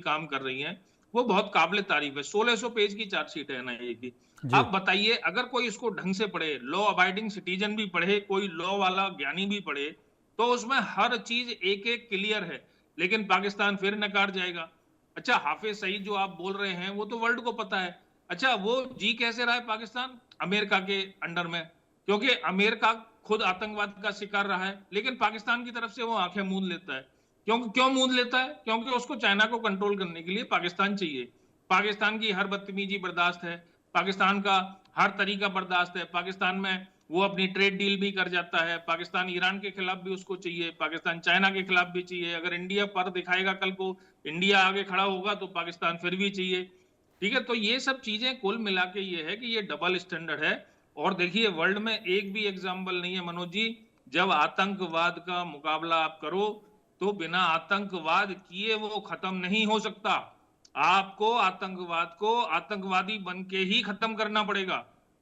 काम कर रही हैं, वो बहुत काबिल तारीफ है। 1600 पेज की चार्जशीट है एनआईए की। जी। आप बताइए, अगर कोई इसको ढंग से पढ़े, लॉ अबाइडिंग सिटीजन भी पढ़े, कोई लॉ वाला ज्ञानी भी पढ़े, तो उसमें हर चीज एक एक क्लियर है। लेकिन पाकिस्तान फिर नकार जाएगा। अच्छा, हाफिज सईद जो आप बोल रहे हैं वो तो वर्ल्ड को पता है। अच्छा, वो जी कैसे रहा है पाकिस्तान? अमेरिका के अंडर में, क्योंकि अमेरिका खुद आतंकवाद का शिकार रहा है, लेकिन पाकिस्तान की तरफ से वो आंखें मूंद लेता है। क्यों मूंद लेता है? क्योंकि उसको चाइना को कंट्रोल करने के लिए पाकिस्तान चाहिए। पाकिस्तान की हर बदतमीजी बर्दाश्त है, पाकिस्तान का हर तरीका बर्दाश्त है। पाकिस्तान में वो अपनी ट्रेड डील भी कर जाता है। पाकिस्तान ईरान के खिलाफ भी उसको चाहिए, पाकिस्तान चाइना के खिलाफ भी चाहिए। अगर इंडिया पर दिखाएगा कल को, इंडिया आगे खड़ा होगा, तो पाकिस्तान फिर भी चाहिए। ठीक है, तो ये सब चीजें कुल मिला के ये है कि ये डबल स्टैंडर्ड है। और देखिए, वर्ल्ड में एक भी एग्जाम्पल नहीं है मनोज जी, जब आतंकवाद का मुकाबला आप करो तो बिना आतंकवाद किए वो खत्म नहीं हो सकता। आपको आतंकवाद को आतंकवादी बन के ही खत्म करना पड़ेगा।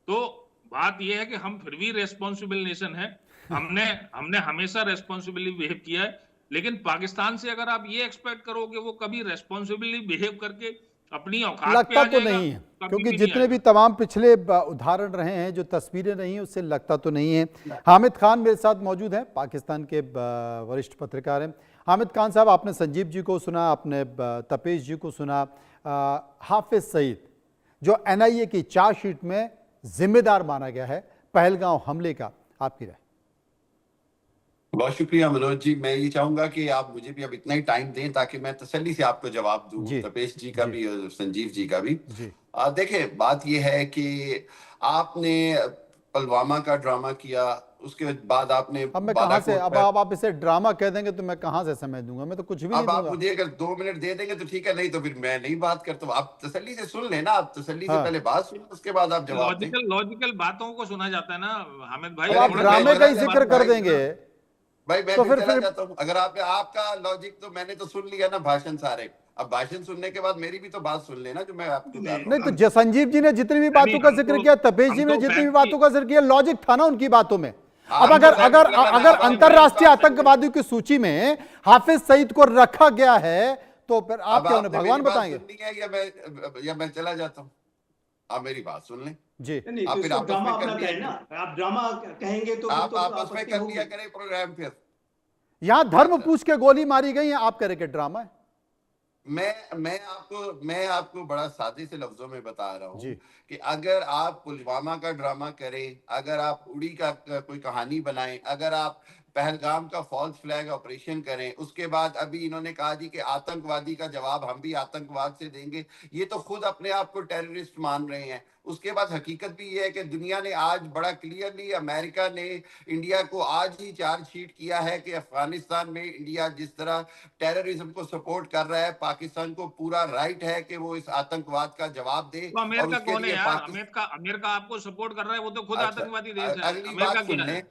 तो बात यह है कि हम फिर भी रेस्पॉन्सिबल नेशन है। हमने हमने हमेशा रेस्पॉन्सिबली बिहेव किया है। लेकिन पाकिस्तान से अगर आप ये एक्सपेक्ट करो कि वो कभी रेस्पॉन्सिबली बिहेव करके अपनी औकात पे लगता आ तो जाएगा, नहीं है, कभी क्योंकि भी नहीं जितने भी आएगा। तमाम पिछले उदाहरण रहे हैं, जो तस्वीरें रही हैं, उससे लगता तो नहीं है। हामिद खान मेरे साथ मौजूद हैं, पाकिस्तान के वरिष्ठ पत्रकार हैं। हामिद खान साहब, आपने संजीव जी को सुना, आपने तपेश जी को सुना। हाफिज सईद जो एनआईए की चार्जशीट में जिम्मेदार माना गया है पहलगांव हमले का, आपकी राय? बहुत शुक्रिया मनोज जी। मैं ये चाहूंगा कि आप मुझे भी अब इतना ही टाइम दें ताकि मैं तसल्ली से आपको जवाब दूं, जी तपेश जी का जी भी और संजीव जी का भी। जी। देखिए, बात ये है कि आपने पुलवामा का ड्रामा किया, उसके बाद आपने अब मैं कहां से, बालाकोट अब पर। आप इसे ड्रामा कह देंगे तो मैं कहां से समझ दूंगा? मैं तो कुछ भी नहीं अब आप दूंगा। मुझे अगर 2 मिनट दे देंगे तो ठीक है, नहीं तो फिर मैं नहीं बात करता हूं। आप तसल्ली से सुन लेना, आप तसल्ली से हाँ, पहले बात सुन, उसके बाद आप जवाब दें। लॉजिकल लॉजिकल बातों को सुना जाता है ना हामिद भाई, अब अरे आप थोड़ा फिर मैं ड्रामे का चला ही लॉजिकल जाता जिक्र बात हूँ कर भाई। करिए देंगे ना। भाई मैं तो फिर चला फिर जाता हूँ। अगर आप आपका लॉजिक तो मैंने तो सुन लिया ना, भाषण सारे। अब भाषण सुनने के बाद मेरी भी तो बात सुन लेना जो मैं आपको कर रहा नहीं, हूँ। तो संजीव जी ने जितनी भी नहीं, बातों का जिक्र किया, तपेश जी हम ने तो जितनी भी फैक्ट की। बातों का जिक्र किया, लॉजिक था ना उनकी बातों में। अब हम तो अगर फैक्ट अगर लगाना, अगर अब मेरी अंतरराष्ट्रीय बात सुन लें। आतंकवादियों की सूची में हाफिज सईद को रखा गया है, तो फिर आप अब क्या उन्हें आपने मेरी भगवान बात बताएंगे? सुननी है या मैं चला जाता हूँ? आप मेरी बात सुन लें। जी। नहीं तो आप फिर इसको आपस ड्रामा में कर अपना लिया कहें ना, करें। आप ड्रामा कहेंगे तो फिर आप तो आपस में आपत्ति कर लिया होगी। करें प्रोग्राम फिर। यहां धर्म अच्छा, पूछ के गोली मारी गई है, आप कह रहे कि ड्रामा है? मैं आपको बड़ा सादे से लफ्जों में बता रहा हूं जी। कि अगर आप पुलवामा का ड्रामा करें, अगर आप उड़ी का कोई कहानी बनाएं, अगर आप पहलगाम का फॉल्स फ्लैग ऑपरेशन करें, उसके बाद अभी इन्होंने कहा जी कि आतंकवादी का जवाब हम भी आतंकवाद से देंगे, ये तो खुद अपने आप को टेररिस्ट मान रहे हैं। उसके बाद हकीकत भी ये है कि दुनिया ने आज बड़ा क्लियरली, अमेरिका ने इंडिया को आज ही चार्जशीट किया है कि अफगानिस्तान में इंडिया जिस तरह टेररिज्म को सपोर्ट कर रहा है, पाकिस्तान को पूरा राइट है कि वो इस आतंकवाद का जवाब दे। तो और अमेरिका उसके कौन है लिए यार? पाकिस्तान, अमेरिका अमेरिका आपको सपोर्ट कर रहा है, वो तो खुद अच्छा, आतंकवादी देश है। अगली बात अमेरिका सुन क्या लें। है?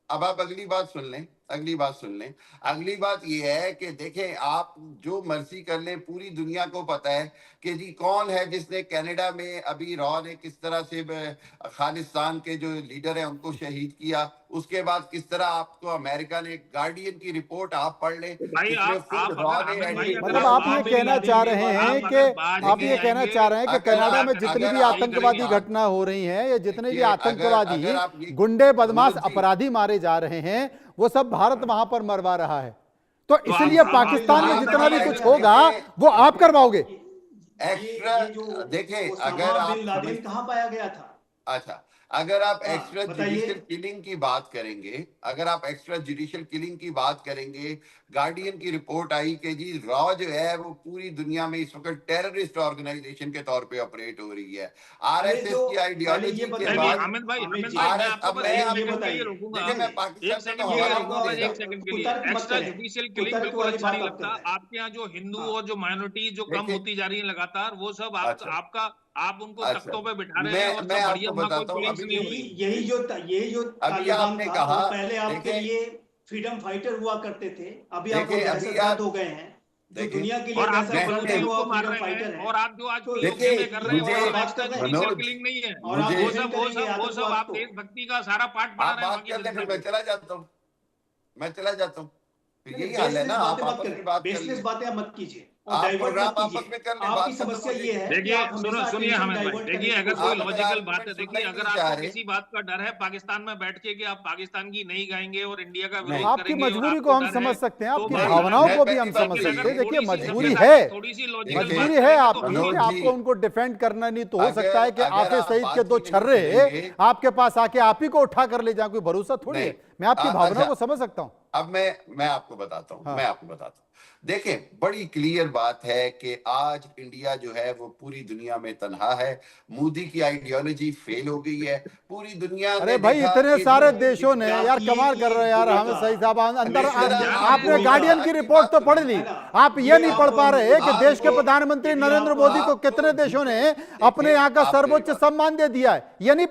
अब आप अगली बात सुन लें, अगली बात सुन लें। अगली बात ये है कि देखें, आप जो मर्जी कर लें, पूरी दुनिया को पता है कि जी कौन है जिसने कनाडा में अभी रॉ ने किस तरह से खालिस्तान के जो लीडर हैं उनको शहीद किया। उसके बाद किस तरह आपको अमेरिका ने, गार्डियन की रिपोर्ट आप पढ़ लें, भाई जिसमें खुद आप रॉ अगर ने हामिद भाई, अगर मतलब आप आप ये बाज कहना नहीं चाह जाएंगे, रहे हैं आप कि अगर बाज आप नहीं ये कहना जाएंगे चाह रहे हैं कि अगर कनाडा में आप जितनी अगर भी आप आतंकवादी बात, घटना हो रही हैं, या जितने भी देखिए, आतंकवादी अगर आप ये, गुंडे बदमाश मनोज जी, अपराधी मारे जा रहे हैं, वो सब भारत वहां पर मरवा रहा है। तो तो इसलिए आप पाकिस्तान में आप जितना भी कुछ देखिए, होगा वो आप करवाओगे। एक्स्ट्रा, ये जो देखिए, ओसामा अगर बिन आप समझ, लादेन कहाँ पाया गया था? अच्छा, अगर आप हाँ एक्स्ट्रा बताइए। जुडिशियल किलिंग की बात करेंगे, अगर आप एक्स्ट्रा जुडिशियल किलिंग की बात करेंगे, गार्डियन की रिपोर्ट आई कि जी रॉ जो है वो पूरी दुनिया में इस वक्त टेररिस्ट ऑर्गेनाइजेशन के तौर पे ऑपरेट हो रही है। अरे आरएसएस तो की पहले ये आइडियोलॉजी के नहीं नहीं बताइए बाद, हामिद भाई, हामिद हामिद जी, भाई, मैं आरएस, आपको अब बस मैं एक ये आपको, सेकंड के लिए बताइए। रोकूंगा। देखिए, मैं एक पाकिस्तान का तो सेकंड के लिए हवाला ये नहीं रोकूंगा, देता। एक सेकंड के लिए। कुतर्क मत एक्स्ट्रा करें, जुडिशियल किलिंग कुतर्क बिल्कुल वाली अच्छा बात नहीं आप कर लगता। रहे हैं। आपके यहाँ जो हिंदू हाँ और जो माइनॉरिटी जो कम देखिए, होती जा रही है लगातार, वो सब अच्छा, आपका आप उनको अच्छा, तख्तों पे बिठा रहे हैं मैं और मैं सब बढ़िया, आपको वहां कोई बताता हूँ किलिंग्स अभी, नहीं हो यही रही। यही जो अभी तालिबान आपने था, कहा, वो पहले आपके देखें, लिए फ्रीडम फाइटर हुआ करते थे, अभी आप वो देखें, अभी दहशतगर्द आप हो गए हैं। जो देखें, दुनिया के लिए और आप जो दहशतगर्द है देखें, वो बलूचियों को आप मार फ्रीडम रहे हैं, फाइटर हैं। और आप जो आज तो पीओके में देखिए, कर रहे हैं, इन्हीं वो पर मुझे, सब बात एक्स्ट्रा कर रहे हैं जुडिशियल मनोज, किलिंग नहीं है। और आप मुझे, डिफेंड करेंगे वो सब आतंकवाद आप को। देशभक्ति का सारा पाठ पढ़ा आप रहे हैं बात वहां की कर लें जनता फिर मैं को। चला जाता हूँ, मैं चला जाता हूँ। तो नहीं यही हाल है बेसलेस ना, आप बातें मत आपस करें, में बात कर बेसलेस लें। बातें आप मत कीजिए। और आप डाइवर्ट प्रोग्राम मत आपस में कर कीजिए। लें, बात आपकी खत्म समस्या हो ये जाएगी। है देखिए कि आप हमेशा सुनिए attention हामिद भाई, divert देखिए करने अगर की कोई आप अगर लॉजिकल बात है, argument देखिए सुनना ही अगर नहीं चाह आपको रहे। किसी बात का डर है पाकिस्तान में बैठ के कि आप पाकिस्तान की नहीं गाएंगे और इंडिया का नहीं, विरोध आपकी करेंगे और मजबूरी को आपको हम डर समझ है सकते हैं, तो आपकी बात अलग भावनाओं है। को भी हम पहली समझ बात लेकिन ये सकते है, हैं। देखिए थोड़ी सी मजबूरी सभ्यता है, की, थोड़ी सी लॉजिकल बात मजबूरी है करेंगे तो आपकी मनोज कि जी, आपको उनको डिफेंड करना नहीं तो हो सकता है कि अगर आफिज आप सईद के बात दो ही नहीं छर्रे करेंगे। आपके पास आके आप ही को उठा कर ले जाए, कोई भरोसा थोड़ी नहीं, है। मैं आपकी भावनाओं अच्छा, को समझ सकता हूँ। अब मैं आपको बताता हूं, हाँ। मैं आपको बताता हूं। देखें, बड़ी क्लियर बात है कि आज इंडिया जो है वो पूरी दुनिया में तन्हा है। मोदी की आइडियोलॉजी फेल हो गई है। पूरी दुनिया अरे ने भाई देखा इतने कि सारे जो देशों ने यार कमाल कर रहे हैं यार हामिद सईद साहब, अंदर जिस तरह आपने आपने गार्डियन की कहा रिपोर्ट कि तो बात पढ़ सुनिए, ली, है ना, आप ये ये नहीं आप पढ़ पा रहे कि देश के आपको- प्रधानमंत्री यदि नरेंद्र आप- मोदी को आपको कितने देशों ने देखिए, अपने यहाँ का आप मेरी सर्वोच्च बात- सम्मान दे दिया है, ये नहीं